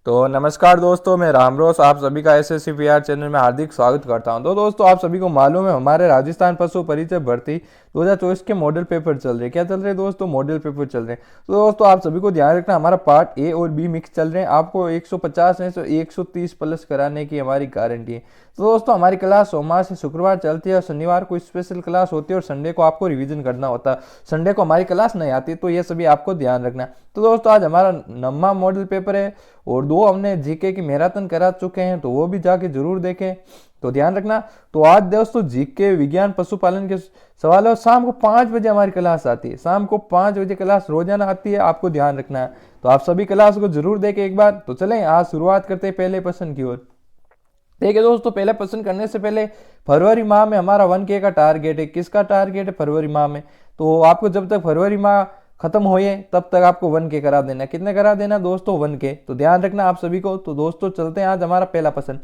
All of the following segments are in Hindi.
तो नमस्कार दोस्तों, मैं रामरोस आप सभी का एसएससी पीआर चैनल में हार्दिक स्वागत करता हूं। तो दोस्तों, आप सभी को मालूम है हमारे राजस्थान पशु परिचय भर्ती 2024 के मॉडल पेपर चल रहे हैं। क्या चल रहे हैं दोस्तों? मॉडल पेपर चल रहे हैं। तो दोस्तों, आप सभी को ध्यान रखना, हमारा पार्ट ए और बी मिक्स चल रहे हैं। आपको 150 में से 130 प्लस कराने की हमारी गारंटी है। तो दोस्तों, हमारी क्लास सोमवार से शुक्रवार चलती है और शनिवार को स्पेशल क्लास होती है और संडे को आपको रिवीजन करना होता है। संडे को हमारी क्लास नहीं आती, तो ये सभी आपको ध्यान रखना है। तो दोस्तों, आज हमारा 9वां मॉडल पेपर है और 2 हमने जीके की मैराथन करा चुके हैं, तो वो भी जाके जरूर देखें। तो ध्यान रखना। तो आज दोस्तों जीके विज्ञान पशुपालन के सवाल है। शाम को 5 बजे हमारी क्लास आती है। शाम को 5 बजे क्लास रोजाना आती है, आपको ध्यान रखना है। तो आप सभी क्लास को जरूर देखें एक बार। तो चलें आज शुरुआत करते हैं पहले प्रश्न की ओर। देखिए दोस्तों, पहले प्रश्न करने से पहले फरवरी माह में हमारा 1K का टारगेट है। किसका टारगेट है? फरवरी माह में। तो आपको जब तक फरवरी माह खत्म होए तब तक आपको 1K करा देना। कितने करा देना दोस्तों? 1K। तो ध्यान रखना आप सभी को। तो दोस्तों चलते हैं आज हमारा पहला प्रश्न।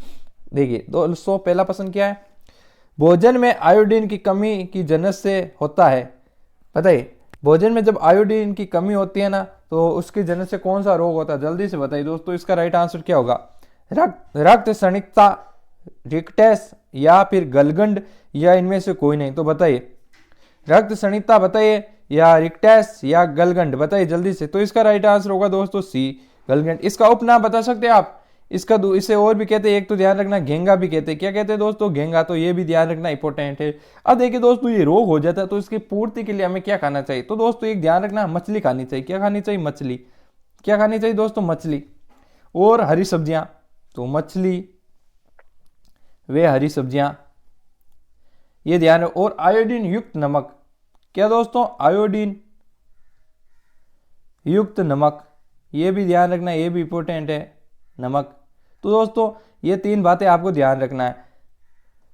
देखिए दोस्तों, पहला प्रश्न क्या है? भोजन में आयोडीन की कमी की जन्नत से होता है। बताइए, भोजन में जब आयोडीन की कमी होती है ना, तो उसकी जन्नत से कौन सा रोग होता है? जल्दी से बताइए दोस्तों। इसका राइट आंसर क्या होगा? रक्त क्षणिकता, रिकटेस या फिर गलगंड, या इनमें से कोई नहीं। तो बताइए, रक्त क्षणिकता बताइए या रिकटेस या गलगंड, बताइए जल्दी से। तो इसका राइट आंसर होगा दोस्तों सी, गलगंड। इसका उपनाम बता सकते हैं आप? इसे और भी कहते हैं, एक तो ध्यान रखना घेंगा भी कहते हैं। क्या कहते हैं दोस्तों? घेंगा। तो ये भी ध्यान रखना इंपॉर्टेंट है। अब देखिए दोस्तों, ये रोग हो जाता है तो इसकी पूर्ति के लिए हमें क्या खाना चाहिए? तो दोस्तों एक ध्यान रखना, मछली खानी चाहिए। क्या खानी चाहिए? मछली। क्या खानी चाहिए दोस्तों? मछली और हरी सब्जियां। तो मछली वे हरी सब्जियां, ये ध्यान है। और आयोडीन युक्त नमक। क्या दोस्तों? आयोडीन युक्त नमक, ये भी ध्यान रखना, ये भी इंपॉर्टेंट है, नमक। तो दोस्तों ये 3 बातें आपको ध्यान रखना है।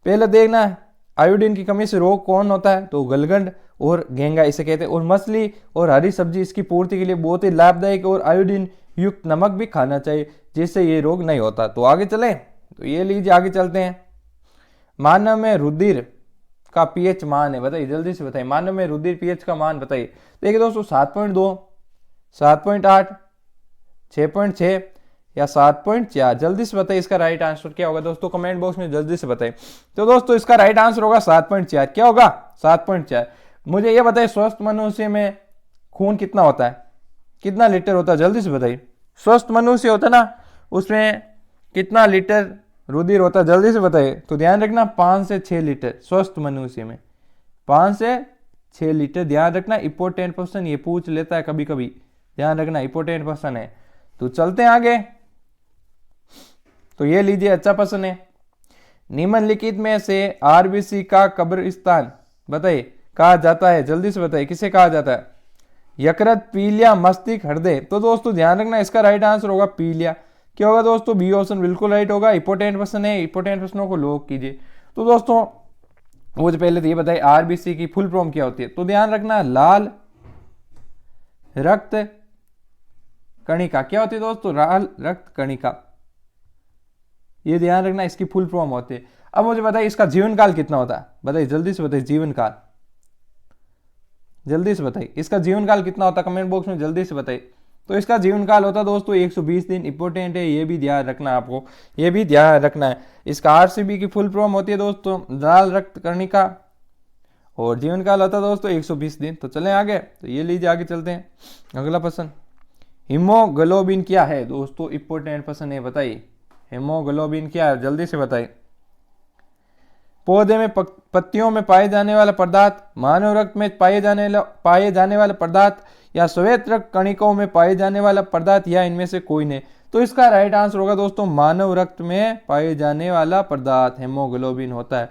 पहले देखना है आयोडीन की कमी से रोग कौन होता है? तो गलगंड और घेंगा इसे कहते हैं। और मछली और हरी सब्जी इसकी पूर्ति के लिए बहुत ही लाभदायक, और आयोडीन युक्त नमक भी खाना चाहिए, जिससे ये रोग नहीं होता। तो आगे चलें। तो ये लीजिए, आगे चलते हैं। मानव में रुधिर का पीएच मान है। बताइए जल्दी से बताइए, मानव में रुधिर पीएच का मान बताइए। देखिए दोस्तों, 7.2, 7.8, 6.6 या 7.4, जल्दी से बताइए इसका राइट आंसर क्या होगा दोस्तों? कमेंट बॉक्स में जल्दी से बताइए। तो दोस्तों इसका राइट आंसर होगा 7.4। क्या होगा? 7.4। मुझे यह बताइए, स्वस्थ मनुष्य में खून कितना होता है? कितना लीटर होता है? जल्दी से बताइए। स्वस्थ मनुष्य होता है ना, उसमें कितना लीटर रुधिर होता है? जल्दी से बताइए। तो ध्यान रखना, 5 से 6 लीटर। स्वस्थ मनुष्य में 5 से 6 लीटर, ध्यान रखना। इंपॉर्टेंट क्वेश्चन ये पूछ लेता है कभी कभी, ध्यान रखना, इंपॉर्टेंट क्वेश्चन है। तो चलते हैं आगे। तो ये लीजिए, अच्छा प्रश्न है। निम्नलिखित में से आरबीसी का कब्रिस्तान बताइए कहा जाता है? जल्दी से बताइए, किसे कहा जाता है? यकृत, पीलिया, मस्तिष्क, हृदय। तो दोस्तों ध्यान रखना, इसका राइट आंसर होगा पीलिया। क्या होगा दोस्तों? बी ऑप्शन बिल्कुल राइट होगा। इंपॉर्टेंट प्रश्न है, इंपॉर्टेंट प्रश्नों को लॉक कीजिए। तो दोस्तों मुझे पहले तो ये बताइए, आरबीसी की फुल फॉर्म क्या होती है? तो ध्यान रखना, लाल रक्त कणिका। क्या होती है दोस्तों? लाल रक्त कणिका, ये ध्यान रखना, इसकी फुल फॉर्म होती है। अब मुझे बताइए इसका जीवन काल कितना होता है? बताइए जल्दी से बताइए, जीवन काल जल्दी से बताइए, इसका जीवन काल कितना होता है? कमेंट बॉक्स में जल्दी से बताइए। तो इसका जीवन काल होता है दोस्तों 120 दिन। इंपॉर्टेंट है, ये भी ध्यान रखना, आपको ये भी ध्यान रखना है। इसका आरसीबी की फुल फॉर्म होती है दोस्तों लाल रक्त कणिका, और जीवन काल होता है दोस्तों 120 दिन। तो चलें आगे। तो ये लीजिए, आगे चलते हैं। अगला प्रश्न, हीमोग्लोबिन क्या है दोस्तों? इंपॉर्टेंट प्रश्न है, बताइए हीमोग्लोबिन क्या है? जल्दी से बताइए। पौधे में पत्तियों में पाए जाने वाला पदार्थ, मानव रक्त में पाए जाने वाला पदार्थ, या श्वेत रक्त कणिकाओं में पाए जाने वाला पदार्थ, या इनमें से कोई नहीं। तो इसका राइट आंसर होगा दोस्तों मानव रक्त में पाए जाने वाला पदार्थ हेमोग्लोबिन होता है।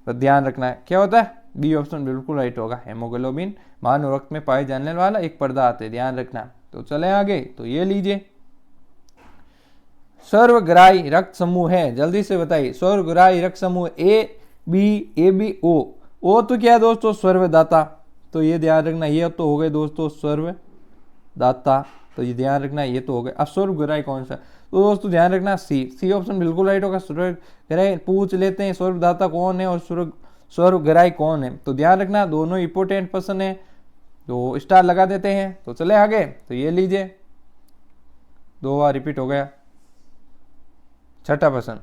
तो ध्यान रखना है, क्या होता है? बी ऑप्शन बिल्कुल राइट होगा। हेमोग्लोबिन मानव रक्त में पाए जाने वाला एक पदार्थ है, ध्यान रखना। तो चले आगे। तो ये लीजिए, सर्वग्राही रक्त समूह है, जल्दी से बताइए। सर्वग्राही रक्त समूह ए बी ओ तो क्या है दोस्तों? सर्वदाता। तो ये ध्यान रखना, ये तो हो गए दोस्तों सर्वदाता। तो ये ध्यान रखना, ये तो हो गए। अब सर्वग्राही कौन सा? तो दोस्तों ध्यान रखना, सी ऑप्शन बिल्कुल राइट होगा। सर्वग्राही पूछ लेते हैं, सर्वदाता कौन है और सर्वग्राही कौन है? तो ध्यान रखना, दोनों इंपोर्टेंट पर्सन है, तो स्टार लगा देते हैं। तो चले आगे। तो ये लीजिए, 2 बार रिपीट हो गया। छठा प्रश्न,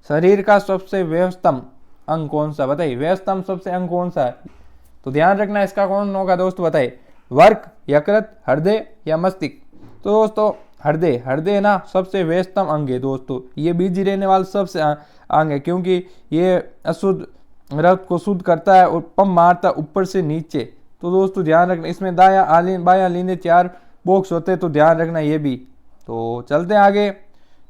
शरीर का सबसे व्यस्तम अंग कौन सा, बताइए व्यस्तम सबसे अंग कौन सा है। तो ध्यान रखना इसका कौन होगा दोस्तों, बताइए वर्क, यकृत, हृदय या मस्तिष्क। तो दोस्तों हृदय, हृदय ना सबसे व्यस्तम अंग है दोस्तों, ये बिजी रहने वाला सबसे अंग है, क्योंकि ये अशुद्ध रक्त को शुद्ध करता है और पंप मारता है ऊपर से नीचे। तो दोस्तों ध्यान रखना, इसमें दाया बाया लीने 4 बॉक्स होते हैं, तो ध्यान रखना ये भी। तो चलते हैं आगे।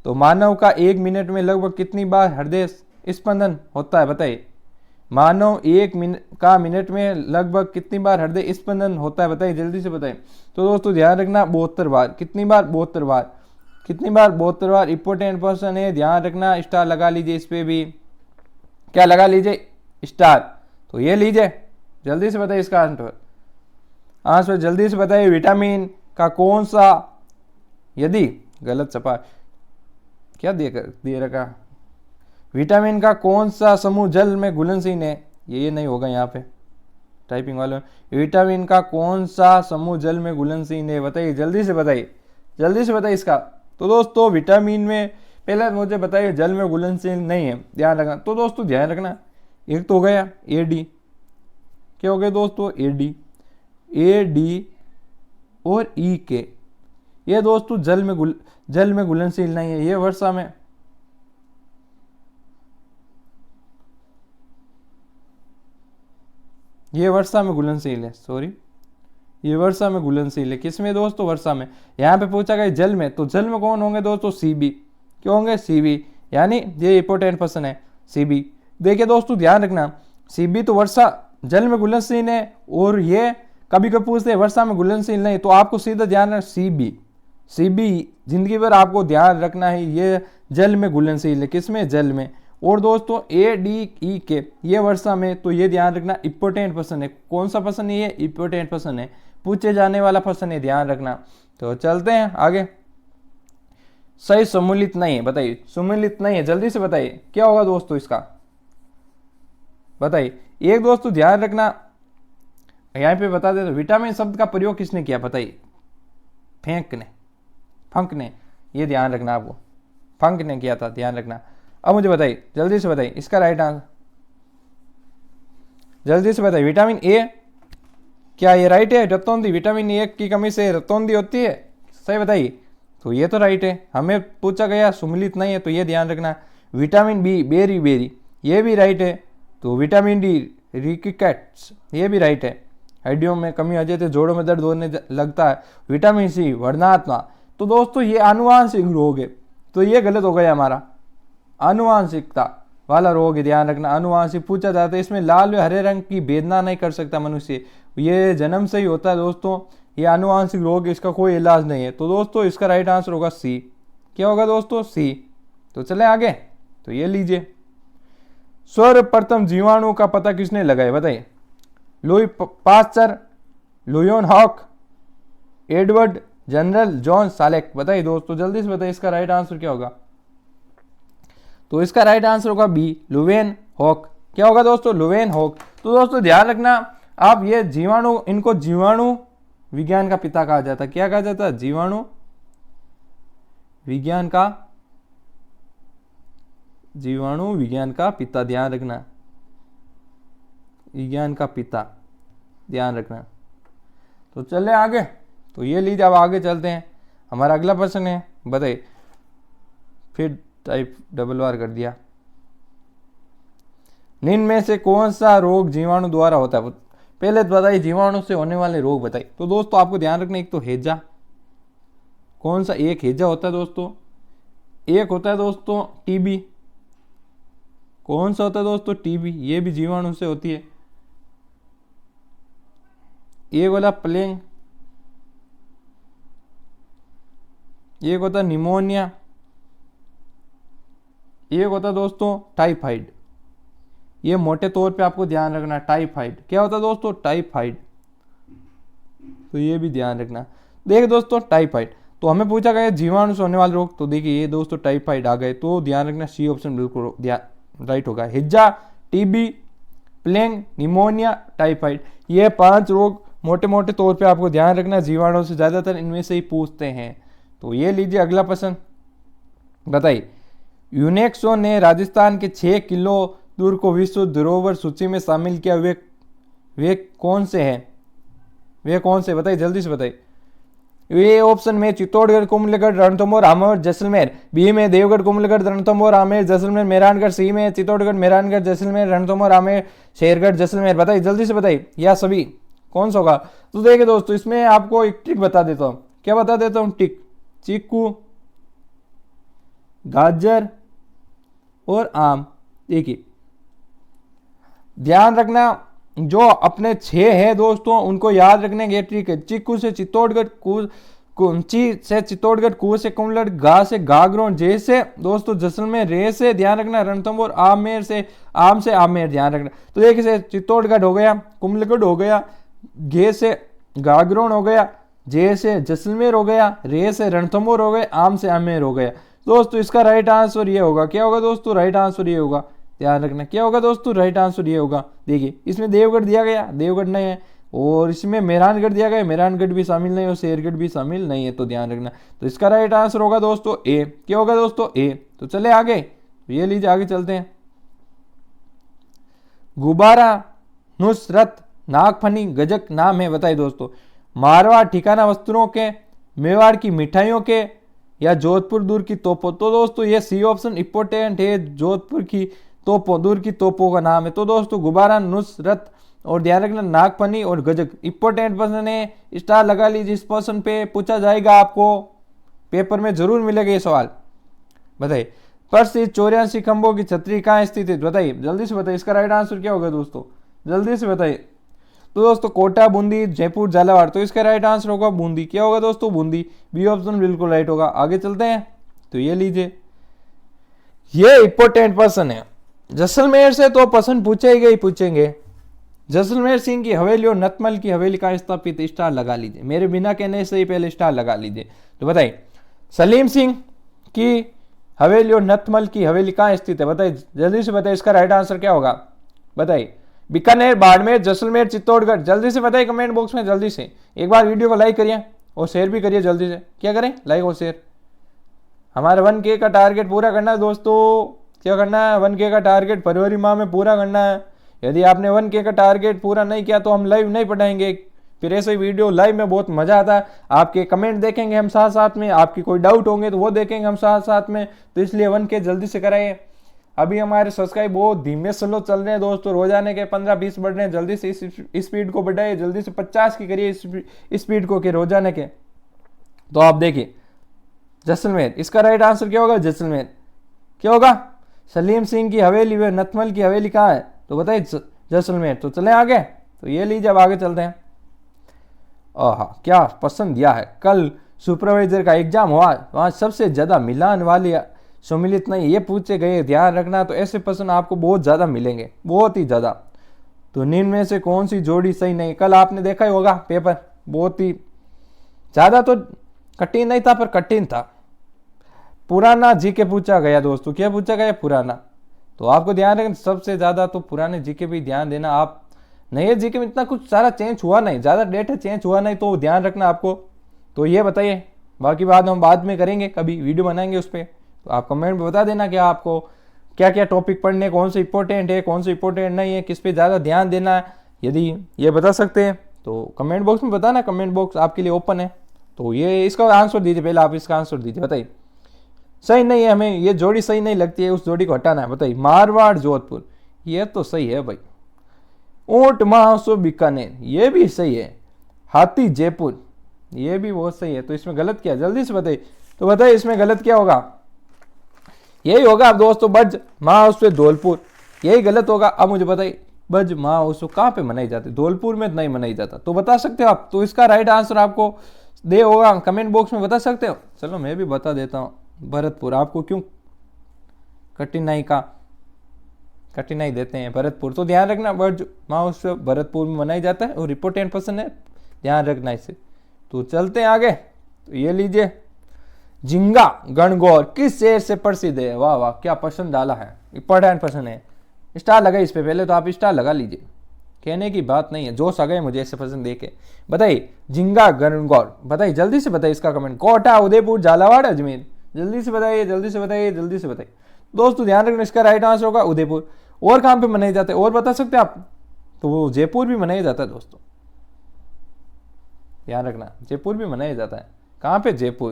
तो मानव का 1 मिनट में लगभग कितनी बार हृदय स्पंदन होता है, बताइए मानव 1 मिनट में लगभग कितनी बार हृदय स्पंदन होता है, बताइए जल्दी से बताइए। तो दोस्तों ध्यान रखना 72 बार। कितनी बार, 72 बार। कितनी बार, 72 बार। इंपॉर्टेंट क्वेश्चन है, ध्यान रखना, स्टार लगा लीजिए इस पे भी, क्या लगा लीजिए, स्टार। तो ये लीजिए, जल्दी से बताइए इसका आंसर जल्दी से बताइए। विटामिन का कौन सा, यदि गलत छपा, क्या दे रखा, विटामिन का कौन सा समूह जल में घुलनशील है, ये नहीं होगा यहाँ पे टाइपिंग वाले। विटामिन का कौन सा समूह जल में घुलनशील है, बताइए जल्दी से बताइए, जल्दी से बताइए इसका। तो दोस्तों विटामिन में पहले मुझे बताइए जल में घुलनशील नहीं है, ध्यान रखना। तो दोस्तों ध्यान रखना, एक तो हो गया एडी, क्या हो गया दोस्तों, एडी, एडी और ई के, ये दोस्तों जल में घुलनशील नहीं है, ये वर्षा में, ये वर्षा में घुलनशील है, सॉरी ये वर्षा में घुलनशील है। किसमें दोस्तों, वर्षा में। यहाँ पे पूछा गया जल में, तो जल में कौन होंगे दोस्तों, सीबी, क्यों होंगे, सीबी, यानी ये इंपॉर्टेंट क्वेश्चन है सीबी। देखिए दोस्तों ध्यान रखना, सीबी तो वर्षा जल में घुलनशील है, और ये कभी कभी पूछते हैं वर्षा में घुलनशील नहीं, तो आपको सीधा ध्यान रखना सीबी, सीबी जिंदगी भर आपको ध्यान रखना है, ये जल में घुलनशील है, किसमें, जल में। और दोस्तों ए डी ई के, ये वर्षा में, तो ये ध्यान रखना इंपॉर्टेंट प्रश्न है। कौन सा प्रश्न है, ये इंपॉर्टेंट प्रश्न है, पूछे जाने वाला प्रश्न है, ध्यान रखना। तो चलते हैं आगे। सही सम्मिलित नहीं है, बताइए सम्मिलित नहीं है, जल्दी से बताइए क्या होगा दोस्तों इसका, बताइए। एक दोस्तों ध्यान रखना, यहाँ पे बता देते, विटामिन शब्द का प्रयोग किसने किया, बताइए फंक ने, ये ध्यान रखना आपको, फंक ने किया था, ध्यान रखना। अब मुझे बताइए जल्दी से बताइए इसका राइट आंसर, जल्दी से बताइए। विटामिन ए, क्या ये राइट है, रतौंधी, विटामिन ए की कमी से रतौंधी होती है, सही बताइए। तो ये तो राइट है, हमें पूछा गया सुमिलित नहीं है, तो ये ध्यान रखना। विटामिन बी, बेरी, ये भी राइट है। तो विटामिन डी, रिकेट्स, ये भी राइट है, हड्डियों में कमी आ जाती है, जोड़ों में दर्द होने लगता है। विटामिन सी, वर्णात्मा, तो दोस्तों ये आनुवांशिक रोग है, तो ये गलत हो गया हमारा, आनुवांशिकता वाला रोग है, ध्यान रखना। आनुवांशिक पूछा जाता है, इसमें लाल व हरे रंग की भेदना नहीं कर सकता मनुष्य, ये जन्म से ही होता है दोस्तों, ये आनुवांशिक रोग, इसका कोई इलाज नहीं है। तो दोस्तों इसका राइट आंसर होगा सी, क्या होगा दोस्तों, सी। तो चले आगे, तो ये लीजिए, सर्वप्रथम जीवाणु का पता किसने लगाया, बताइए। Louis Pasteur, Leeuwenhoek, Edward Jenner John Salk, बताइए दोस्तों जल्दी से बताइए इसका राइट आंसर क्या होगा। तो इसका राइट आंसर होगा बी, लुवेन हॉक, क्या होगा दोस्तों, लुवेन हॉक। तो दोस्तों ध्यान रखना, आप ये जीवाणु, इनको जीवाणु विज्ञान का पिता कहा जाता है, क्या कहा जाता है, जीवाणु विज्ञान का पिता, ध्यान रखना, विज्ञान का पिता, ध्यान रखना। तो चले आगे, तो ये लीजिए, अब आगे चलते हैं। हमारा अगला प्रश्न है, बताइए, फिर टाइप डबल आर कर दिया। निम्न में से कौन सा रोग जीवाणु द्वारा होता है, पहले तो बताइए जीवाणु से होने वाले रोग बताइए। तो दोस्तों आपको ध्यान रखना, एक तो हैजा, कौन सा, एक हैजा होता है दोस्तों, एक होता है दोस्तों टीबी, कौन सा होता है दोस्तों, टीबी, ये भी जीवाणु से होती है। एक वाला प्लेग, एक होता है निमोनिया, एक होता है दोस्तों टाइफाइड, ये मोटे तौर पे आपको ध्यान रखना, टाइफाइड, क्या होता है दोस्तों, टाइफाइड, तो ये भी ध्यान रखना। देखिए दोस्तों टाइफाइड, तो हमें पूछा गया जीवाणु से होने वाले रोग, तो देखिए ये दोस्तों टाइफाइड आ गए, तो ध्यान रखना सी ऑप्शन बिल्कुल राइट होगा। हिज्जा, टीबी, प्लेग, निमोनिया, टाइफाइड, ये 5 रोग मोटे मोटे तौर पे आपको ध्यान रखना, जीवाणु से ज्यादातर इनमें से ही पूछते हैं। तो ये लीजिए अगला प्रश्न, बताइए यूनेस्को ने राजस्थान के 6 किलो दूर को विश्व धरोहर सूची में शामिल किया, वे कौन से हैं, वे कौन से, बताइए जल्दी से बताइए। ये ऑप्शन में चित्तौड़गढ़, कुंभलगढ़, रणथंभौर, आमेर, जैसलमेर। बी में देवगढ़, कुंभलगढ़, रणथंभौर, आमेर, जैसलमेर, मेहरानगढ़। सी में चित्तौड़गढ़, मेहरानगढ़, जैसलमेर, रणथंभौर, आमेर, शेरगढ़, जैसलमेर। बताइए जल्दी से बताइए, या सभी कौन सा होगा। तो देखिए दोस्तों, इसमें आपको एक ट्रिक बता देता हूँ। क्या बता देता हूँ ट्रिक, चीकू, गाजर और आम। देखिए ध्यान रखना, जो अपने 6 है दोस्तों उनको याद रखने की ट्रिक है। चीकू से चित्तौड़गढ़, ची से चित्तौड़गढ़, कू से कुंभलगढ़, गा से गागरोन, जे से दोस्तों जैसलमेर, रे से ध्यान रखना रणथंभौर, आमेर से आम से आमेर ध्यान रखना। तो देखिए से चित्तौड़गढ़ हो गया, कुंभलगढ़ हो गया, गे से गागरोन हो गया, जे से जैसलमेर हो गया, रे से रणथंभौर हो गया, आम से आमेर हो गया। दोस्तों इसका राइट आंसर ये होगा, क्या होगा दोस्तों, राइट आंसर ये होगा, ध्यान रखना क्या होगा दोस्तों, राइट आंसर ये होगा। देखिए इसमें देवगढ़ दिया गया, देवगढ़ नहीं है, और इसमें मेहरानगढ़ दिया गया, मेहरानगढ़ भी शामिल नहीं, और शेरगढ़ भी शामिल नहीं है, तो ध्यान रखना। तो इसका राइट आंसर होगा दोस्तों ए। क्या होगा दोस्तों, ए। तो चले आगे, तो ये लीजिए आगे चलते हैं। गुब्बारा, नुसरत, नागफनी, गजक नाम है, बताइए दोस्तों। मारवाड़ ठिकाना वस्त्रों के, मेवाड़ की मिठाइयों के, या जोधपुर दूर की तोपों। तो दोस्तों ये सी ऑप्शन इंपोर्टेंट है, जोधपुर की तोपों, दूर की तोपों का नाम है। तो दोस्तों गुब्बारा, नुसरत और ध्यान रखना नागफनी और गजक इंपोर्टेंट पर्सन है, स्टार लगा लीजिए। इस पर्सन पे पूछा जाएगा, आपको पेपर में जरूर मिलेगा ये सवाल। बताइए प्रसिद्ध 84 खंभों की छतरी कहाँ स्थित है, बताइए जल्दी से बताइए, इसका राइट आंसर क्या होगा दोस्तों, जल्दी से बताइए। तो दोस्तों कोटा, बूंदी, जयपुर, झालावाड़। तो इसका राइट आंसर होगा बूंदी। क्या होगा दोस्तों, बूंदी। बी ऑप्शन बिल्कुल राइट होगा। आगे चलते हैं, तो ये लीजिए, ये इंपोर्टेंट पर्सन है। जैसलमेर से तो प्रश्न पूछेंगे ही पूछेंगे। जैसलमेर सिंह की हवेली और नतमल की हवेली का स्थापित, स्टार लगा लीजिए, मेरे बिना कहने से ही पहले स्टार लगा लीजिए। तो बताइए सलीम सिंह की हवेली और नतमल की हवेली कहाँ स्थित है, बताइए जल्दी से बताइए, इसका राइट आंसर क्या होगा, बताइए। बीकानेर, बाड़मेर, जैसलमेर, चित्तौड़गढ़। जल्दी से बताइए कमेंट बॉक्स में, जल्दी से। एक बार वीडियो को लाइक करिए और शेयर भी करिए, जल्दी से। क्या करें, लाइक और शेयर। हमारे 1K का टारगेट पूरा करना है दोस्तों। क्या करना है, 1K का टारगेट फरवरी माह में पूरा करना है। यदि आपने 1K का टारगेट पूरा नहीं किया तो हम लाइव नहीं पढ़ाएंगे। फिर ऐसे वीडियो लाइव में बहुत मजा आता है, आपके कमेंट देखेंगे हम साथ साथ में, आपकी कोई डाउट होंगे तो वो देखेंगे हम साथ साथ में। तो इसलिए 1K जल्दी से कराइए। अभी हमारे सब्सक्राइब बहुत धीमे स्लो चल रहे हैं दोस्तों, रोजाने के 15-20 बढ़ रहे हैं। जल्दी से इस स्पीड को बढ़ाइए, जल्दी से 50 की करिए इस स्पीड को के रोजाने के। तो आप देखिए जैसलमेर, इसका राइट आंसर क्या होगा, जैसलमेर। क्या होगा, सलीम सिंह की हवेली व नतमल की हवेली कहाँ है, तो बताइए जैसलमेर। तो चले आगे, तो ये लीजिए अब आगे चलते हैं। आहा क्या पसंद दिया है, कल सुपरवाइजर का एग्जाम हुआ, वहाँ सबसे ज्यादा मिलान वाली सम्मिलित नहीं ये पूछे गए, ध्यान रखना। तो ऐसे प्रश्न आपको बहुत ज्यादा मिलेंगे, बहुत ही ज्यादा। तो निम्न में से कौन सी जोड़ी सही नहीं, कल आपने देखा ही होगा पेपर, बहुत ही ज्यादा तो कठिन नहीं था पर कठिन था। पुराना जीके पूछा गया दोस्तों, क्या पूछा गया, पुराना। तो आपको ध्यान रखना, सबसे ज्यादा तो पुराने जीके भी ध्यान देना। आप नए जीके में इतना कुछ सारा चेंज हुआ नहीं, ज्यादा डेटा चेंज हुआ नहीं, तो ध्यान रखना आपको। तो ये बताइए, बाकी बात हम बाद में करेंगे, कभी वीडियो बनाएंगे उस पर। तो आप कमेंट में बता देना कि आपको क्या क्या टॉपिक पढ़ने, कौन से इंपॉर्टेंट है, कौन से इंपॉर्टेंट नहीं है, किस पे ज़्यादा ध्यान देना है। यदि ये बता सकते हैं तो कमेंट बॉक्स में बताना, कमेंट बॉक्स आपके लिए ओपन है। तो ये इसका आंसर दीजिए, पहले आप इसका आंसर दीजिए, बताइए। सही नहीं है, हमें ये जोड़ी सही नहीं लगती है, उस जोड़ी को हटाना है। बताइए मारवाड़ जोधपुर, ये तो सही है भाई। ऊंट महोत्सव बीकानेर, ये भी सही है। हाथी जयपुर, ये भी बहुत सही है। तो इसमें गलत क्या, जल्दी से बताइए। तो बताइए इसमें गलत क्या होगा, यही होगा अब दोस्तों, ब्रज महोत्सव धौलपुर, यही गलत होगा। अब मुझे बताइए ब्रज महोत्सव कहाँ पे मनाई जाती है, धौलपुर में नहीं मनाई जाता, तो बता सकते हो आप। तो इसका राइट आंसर आपको दे होगा, कमेंट बॉक्स में बता सकते हो। चलो मैं भी बता देता हूँ, भरतपुर। आपको क्यों कठिनाई देते हैं, भरतपुर। तो ध्यान रखना, ब्रज महोत्सव भरतपुर में मनाई जाता है और इंपोर्टेंट पर्सन है, ध्यान रखना इसे। तो चलते हैं आगे, तो ये लीजिए, झिंगा गणगौर किस शहर से प्रसिद्ध है, वाह वाह क्या पसंद डाला है, इंपॉर्टेंट पर्सन है। स्टार लगा इस पे, पहले तो आप स्टार लगा लीजिए। कहने की बात नहीं है, जोश आ गए मुझे ऐसे पसंद देखे। बताइए झिंगा गणगौर, बताइए जल्दी से बताइए इसका कमेंट। कोटा, उदयपुर, झालावाड़, अजमेर, जल्दी से बताइए, जल्दी से बताइए, जल्दी से बताइए। दोस्तों ध्यान रखना, इसका राइट आंसर होगा उदयपुर। और कहाँ पे मनाए जाते हैं और बता सकते हैं आप? तो वो जयपुर भी मनाया जाता है दोस्तों, ध्यान रखना, जयपुर भी मनाया जाता है। कहाँ पे? जयपुर।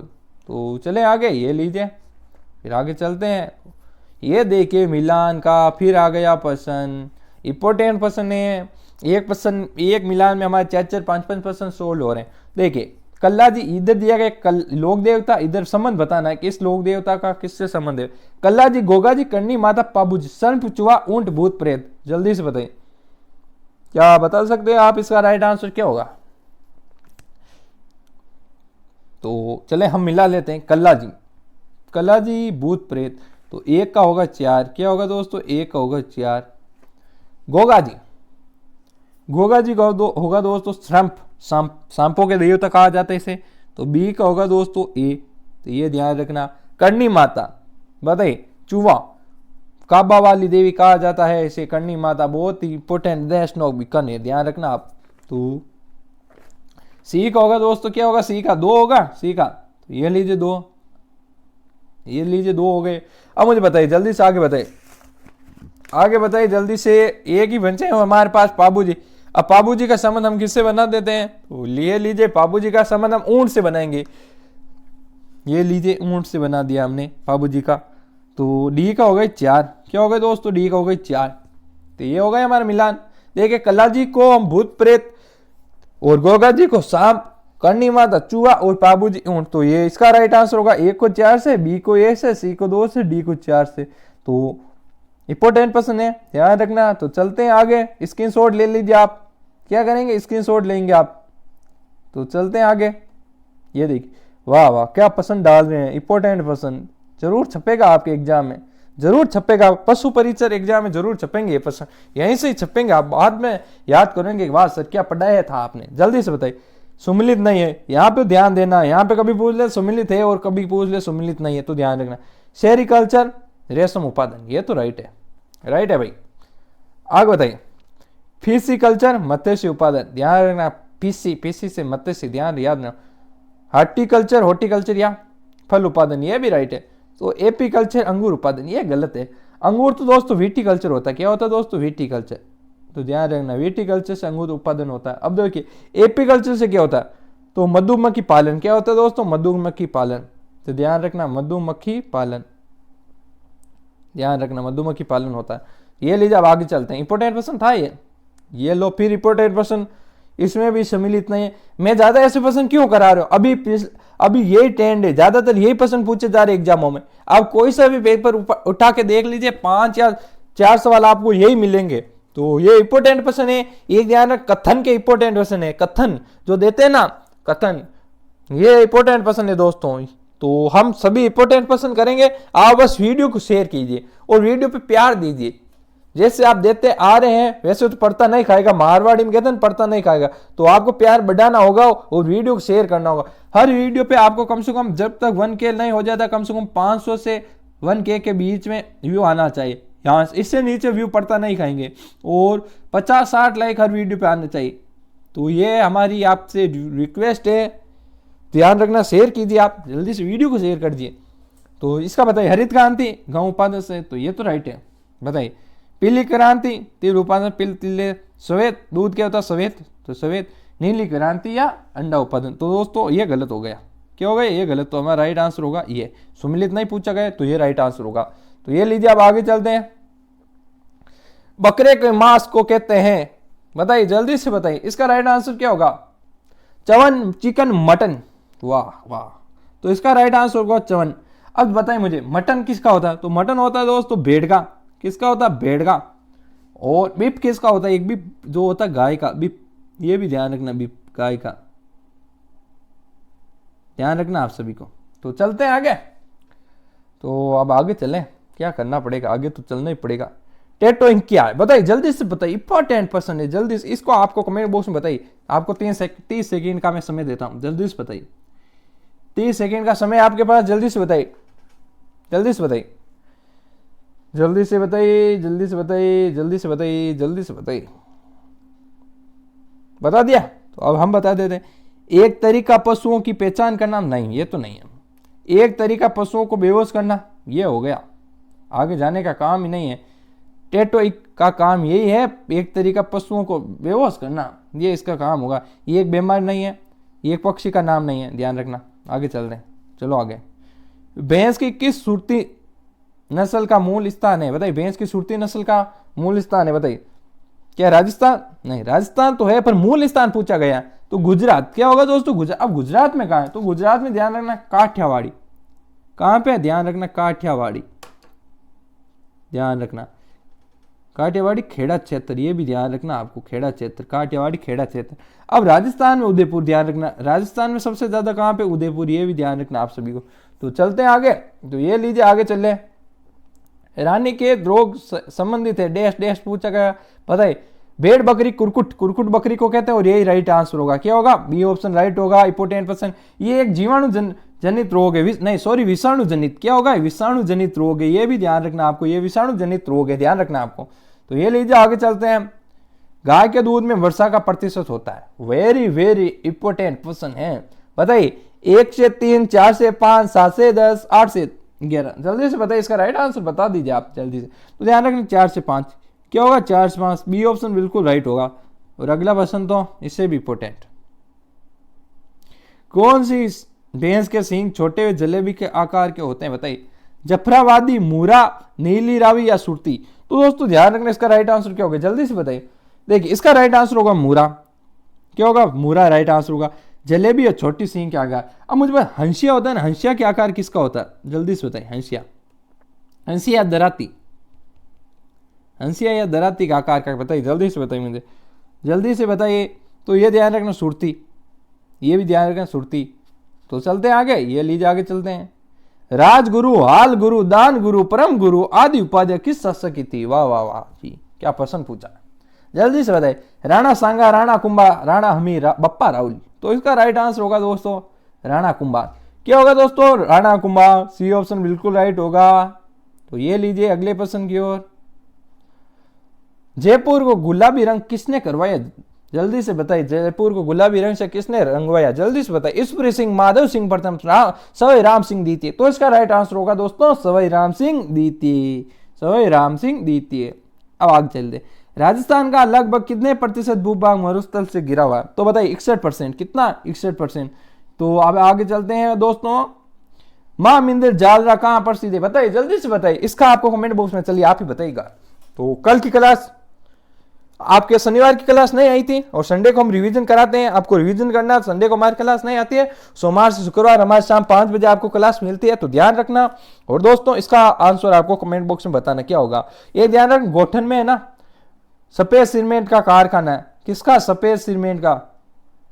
तो चले आगे, ये लीजिए, फिर आगे चलते हैं। ये देखिए मिलान का फिर आ गया पर्सन, इंपॉर्टेंट पर्सन है। एक पर्सन, एक मिलान में हमारे 4-4, 5-5 पर्सन सोल्व हो रहे हैं। देखिए कल्ला जी इधर दिया गया, लोक देवता, इधर संबंध बताना है किस लोक देवता का किससे संबंध है। कल्ला जी, गोगा जी, करनी माता, पाबू जी, सर्प, चूहा, ऊंट, भूत, प्रेत, जल्दी से बताइए। क्या बता सकते हैं आप इसका राइट आंसर क्या होगा? तो चले हम मिला लेते हैं। कल्ला जी, कल्ला जी, भूत, प्रेत, तो एक का होगा 4, क्या होगा दोस्तों? एक का होगा 4। गोगा जी, गोगा जी का होगा दोस्तों श्रम्प, सांपों के देवता कहा जाता है इसे, तो बी का होगा दोस्तों ए, तो ये ध्यान रखना। करनी माता, बताइए चूहा, काबा वाली देवी कहा जाता है इसे करनी माता, बहुत ही इंपोर्टेंट देशनोक बीकन है, ध्यान रखना आप। तो सी का होगा दोस्तों, क्या होगा? सी का 2 होगा, सी का, तो ये लीजिए 2, ये लीजिए 2 हो गए। अब मुझे बताइए जल्दी से, आगे बताइए, आगे बताइए जल्दी से। एक ही बचे हैं हमारे पास, पाबू जी। अब पाबू जी का संबंध हम किससे बना देते हैं? तो लिए लीजिए, पाबू जी का संबंध हम ऊंट से बनाएंगे। ये लीजिए, ऊंट से बना दिया हमने पाबू जी का। तो डी का हो गई 4, क्या हो गए दोस्तों? डी का हो गई 4, तो ये हो गए हमारा मिलान। देखिए कल्ला जी को हम भूत प्रेत, और गोगा जी को सांप, करनी माता चूहा, और पाबू जी ऊंट, तो ये इसका राइट आंसर होगा। ए को 4 से, बी को 1 से, सी को 2 से, डी को 4 से। तो इंपोर्टेंट पर्सन है, ध्यान रखना। तो चलते हैं आगे, स्क्रीनशॉट ले लीजिए आप। क्या करेंगे? स्क्रीनशॉट लेंगे आप। तो चलते हैं आगे। ये देखिए, वाह वाह क्या पसंद डाल रहे हैं, इंपोर्टेंट पर्सन, जरूर छपेगा आपके एग्जाम में, जरूर छपेगा, पशु परिचर एग्जाम में जरूर छपेंगे ये पर्सन, यहीं से ही छपेंगे। आप बाद में याद करेंगे, वाह सर क्या पढ़ाया था आपने। जल्दी से बताइए। सुमिलित नहीं है, यहाँ पे ध्यान देना, यहाँ पे कभी पूछ ले सुमिलित है और कभी पूछ ले सुमिलित नहीं है, तो ध्यान रखना। सेरिकल्चर, रेशम उत्पादन, ये तो राइट है, राइट है भाई। आगे बताइए। फिशिकल्चर, मत्स्य उत्पादन, ध्यान रखना। पीसी, पीसी से मत्स्य, ध्यान याद रखना। हार्टिकल्चर, हॉर्टिकल्चर या फल उत्पादन, ये भी राइट है। तो एपीकल्चर, अंगूर उत्पादन, ये गलत है। अंगूर तो दोस्तों विटीकल्चर होता है। क्या होता है दोस्तों? विटीकल्चर, तो ध्यान रखना, विटीकल्चर से अंगूर उत्पादन होता है। अब देखिए एपीकल्चर से क्या होता है? तो मधुमक्खी पालन, क्या होता है दोस्तों? मधुमक्खी पालन, तो ध्यान रखना, मधुमक्खी पालन, ध्यान रखना, मधुमक्खी पालन होता है। ये लीजिए, अब आगे चलते हैं। इंपोर्टेंट पर्सन था ये लो, फिर इंपोर्टेंट पर्सन, इसमें भी सम्मिलित नहीं है। मैं ज्यादा ऐसे पर्सन क्यों करा रहे हो? अभी यही ट्रेंड है, ज्यादातर यही पर्सन पूछे जा रहे एग्जामों में। आप कोई सा भी पेपर उठा के देख लीजिए, 5 या 4 सवाल आपको यही मिलेंगे। तो ये इंपोर्टेंट पर्सन है। एक ध्यान रख, कथन के इंपोर्टेंट पर्सन है, कथन जो देते हैं ना, कथन, ये इंपोर्टेंट पर्सन है दोस्तों। तो हम सभी इंपोर्टेंट पर्सन करेंगे। आप बस वीडियो को शेयर कीजिए और वीडियो पे प्यार दीजिए। जैसे आप देते आ रहे हैं वैसे तो पढ़ता नहीं खाएगा, मारवाड़ी में कहते हैं पढ़ता नहीं खाएगा। तो आपको प्यार बढ़ाना होगा और वीडियो को शेयर करना होगा। हर वीडियो पे आपको कम से कम, जब तक 1K नहीं हो जाता, कम से कम 500 से 1K के बीच में व्यू आना चाहिए। यहाँ इससे नीचे व्यू पढ़ता नहीं खाएंगे। और 50-60 लाइक हर वीडियो पे आना चाहिए। तो ये हमारी आपसे रिक्वेस्ट है, ध्यान रखना। शेयर कीजिए आप, जल्दी से वीडियो को शेयर कर दीजिए। तो इसका बताइए। हरित क्रांति, गेहूं उत्पादन से, तो ये तो राइट है। बताइए। पीली क्रांति, तिल उत्पादन, तिल। श्वेत, दूध क्या होता है? श्वेत, तो श्वेत। नीली क्रांति या अंडा उत्पादन, तो दोस्तों ये गलत हो गया। क्या हो गया? ये गलत। तो हमारा राइट आंसर होगा ये। सुमिलित नहीं पूछा गया, तो ये राइट आंसर होगा। तो ये लीजिए, अब आगे चलते हैं। बकरे के मांस को कहते हैं, बताइए जल्दी से बताइए, इसका राइट आंसर क्या होगा? चवन, चिकन, मटन, वाह वाह, तो इसका राइट आंसर होगा चवन। अब बताइए मुझे, मटन किसका होता है? तो मटन होता है दोस्तों भेड़ का। किसका होता है? भेड़ का। और बीफ किसका होता है? एक बीफ जो होता है गाय का, बीफ, ये भी ध्यान रखना, बीफ गाय का, ध्यान रखना आप सभी को। तो चलते हैं आगे। तो अब आगे चलें, क्या करना पड़ेगा? आगे तो चलना ही पड़ेगा। टेटोइंग क्या है? बताइए जल्दी से बताइए, इंपॉर्टेंट पर्सन है, जल्दी से। इसको आपको कमेंट बॉक्स में बताइए। आपको 30 सेकेंड का मैं समय देता हूं, जल्दी से बताइए। 30 सेकेंड का समय आपके पास, जल्दी से बताइए, जल्दी से बताइए, जल्दी से बताइए, जल्दी से बताइए, जल्दी से बताइए, जल्दी से बताइए। बता दिया। तो अब हम बता देते हैं, एक तरीका पशुओं की पहचान करना, नहीं ये तो नहीं है। एक तरीका पशुओं को बेहोश करना, ये हो गया, आगे जाने का काम ही नहीं है। टेटो का काम यही है, एक तरीका पशुओं को बेहोश करना, ये इसका काम होगा। ये एक बीमारी नहीं है, ये एक पक्षी का नाम नहीं है, ध्यान रखना। आगे चल रहे हैं, चलो आगे। भैंस की किस सुरती नस्ल का मूल स्थान है, बताइए। भैंस की सुरती नस्ल का मूल स्थान है, बताइए। क्या राजस्थान? नहीं, राजस्थान तो है पर मूल स्थान पूछा गया तो गुजरात। क्या होगा दोस्तों? गुजरात। अब गुजरात में कहाँ है? तो गुजरात में ध्यान रखना काठियावाड़ी। कहां पे? ध्यान रखना काठियावाड़ी, ध्यान रखना काठियावाड़ी खेड़ा क्षेत्र, ये भी ध्यान रखना आपको, खेड़ा क्षेत्र, काठियावाड़ी खेड़ा क्षेत्र। अब राजस्थान में उदयपुर, ध्यान रखना राजस्थान में सबसे ज्यादा कहां पे? उदयपुर, ये भी ध्यान रखना आप सभी को। तो चलते हैं आगे, तो ये लीजिए आगे चले। रानी के रोग संबंधित है डैश डैश पूछा गया, बताइए। भेड़ बकरी कुरकुट, कुरकुट बकरी को कहते हैं और यही राइट आंसर होगा। क्या होगा? बी ऑप्शन राइट होगा। इम्पोर्टेंट, ये एक जीवाणु जनित रोग है, नहीं सॉरी विषाणु जनित। क्या होगा? विषाणु जनित रोग है, ये भी ध्यान रखना आपको, ये विषाणु जनित रोग है, ध्यान रखना आपको। तो ये लीजिए आगे चलते हैं। गाय के दूध में वर्षा का प्रतिशत होता है, वेरी वेरी इंपोर्टेंट क्वेश्चन है, बताइए। 1 से 3, 4 से 5, 7 से 10, 8 से 11, जल्दी से बताइए, इसका राइट आंसर बता दीजिए आप जल्दी से। तो ध्यान रखना 4 से 5, क्या होगा? 4 से 5, बी ऑप्शन बिल्कुल राइट होगा। और अगला क्वेश्चन तो इससे भी इंपोर्टेंट, कौन सी भैंस के सींग छोटे हुए जलेबी के आकार के होते हैं, बताइए। जफराबादी, मूरा, नीली रावी या सुरती। तो दोस्तों ध्यान रखना, इसका राइट आंसर क्या होगा? जल्दी से बताइए। देखिए इसका राइट आंसर होगा मूरा। क्या होगा? मूरा राइट आंसर होगा। जलेबी और छोटी सींग के आकार। अब मुझे बता, हंसिया होता है ना, हंसिया के आकार किसका होता है? जल्दी से बताइए। हंसिया, हंसिया दराती, हंसिया या दराती का आकार का बताइए, जल्दी से बताइए मुझे, जल्दी से बताइए। तो ये ध्यान रखना सुरती, ये भी ध्यान रखना सुरती। तो चलते हैं आगे, ये लीजिए आगे चलते हैं। राजगुरु, हाल गुरु, दान गुरु, परम गुरु आदि उपाधियां किस शासक की थी? वाह वाह वाह जी, क्या प्रश्न पूछा, जल्दी से बताइए। राणा सांगा, राणा कुंभा, राणा हमीर, बप्पा राहुल। तो इसका राइट आंसर होगा दोस्तों राणा कुंभा। क्या होगा दोस्तों? राणा कुंभा, सी ऑप्शन बिल्कुल राइट होगा। तो ये लीजिए अगले प्रश्न की ओर। जयपुर को गुलाबी रंग किसने करवाया? जल्दी से बताइए, जयपुर को गुलाबी रंग से किसने रंगवाया? जल्दी से बताइए। ईश्वरी सिंह, माधव सिंह प्रथम, सवाई राम सिंह द्वितीय। तो इसका राइट आंसर होगा दोस्तों सवाई राम सिंह द्वितीय, सवाई राम सिंह द्वितीय। अब आगे चलते। राजस्थान का लगभग कितने प्रतिशत भूभाग मरुस्थल से घिरा हुआ है? तो बताइए 61%। कितना? 61%। तो अब आगे चलते हैं दोस्तों। मां मिंदिर जालरा कहां पर स्थित है? बताइए, जल्दी से बताइए। इसका आपको कमेंट बॉक्स में चलिए आप ही बताइएगा। तो कल की क्लास, आपके शनिवार की क्लास नहीं आई थी और संडे को हम रिवीजन कराते हैं, आपको रिवीजन करना है। संडे को हमारी क्लास नहीं आती है, सोमवार से शुक्रवार हमारे शाम 5 बजे आपको क्लास मिलती है, तो ध्यान रखना। और दोस्तों इसका आंसर आपको कमेंट बॉक्स में बताना क्या होगा। ये ध्यान रखना, गोठन में है ना सफेद सीमेंट का कारखाना है। किसका? सफेद सीमेंट का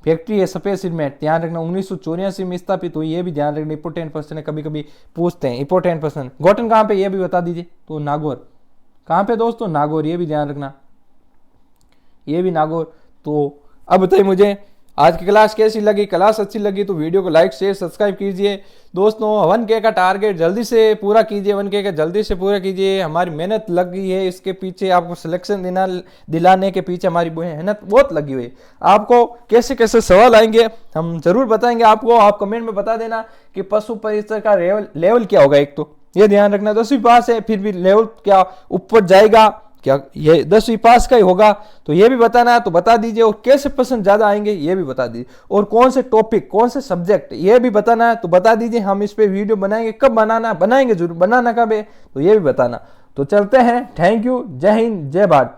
फैक्ट्री है, सफेद सीमेंट। ध्यान रखना 1984 में स्थापित हुई, ये भी ध्यान रखना, इंपोर्टेंट क्वेश्चन है, कभी कभी पूछते हैं इंपोर्टेंट क्वेश्चन। गोठन कहां पे, ये भी बता दीजिए। तो नागौर। कहां पे दोस्तों? नागौर, ये भी ध्यान रखना, ये भी नागौर। तो अब बताइए मुझे आज की क्लास कैसी लगी। क्लास अच्छी लगी तो वीडियो को लाइक शेयर सब्सक्राइब कीजिए दोस्तों। 1K का टारगेट जल्दी से पूरा कीजिए, 1K का जल्दी से पूरा कीजिए। हमारी मेहनत लग गई है इसके पीछे, आपको सिलेक्शन दिलाने के पीछे हमारी मेहनत बहुत लगी हुई है। आपको कैसे कैसे सवाल आएंगे हम जरूर बताएंगे आपको। आप कमेंट में बता देना कि पशु परिसर का लेवल क्या होगा। एक तो ये ध्यान रखना 10वीं पास है, फिर भी लेवल क्या ऊपर जाएगा क्या? ये 10वीं पास का ही होगा, तो ये भी बताना है, तो बता दीजिए। और कैसे प्रश्न ज्यादा आएंगे ये भी बता दीजिए। और कौन से टॉपिक, कौन से सब्जेक्ट, ये भी बताना है, तो बता दीजिए। हम इस पे वीडियो बनाएंगे, कब बनाना, बनाएंगे जरूर, बनाना कब है तो ये भी बताना। तो चलते हैं, थैंक यू, जय हिंद, जय भारत।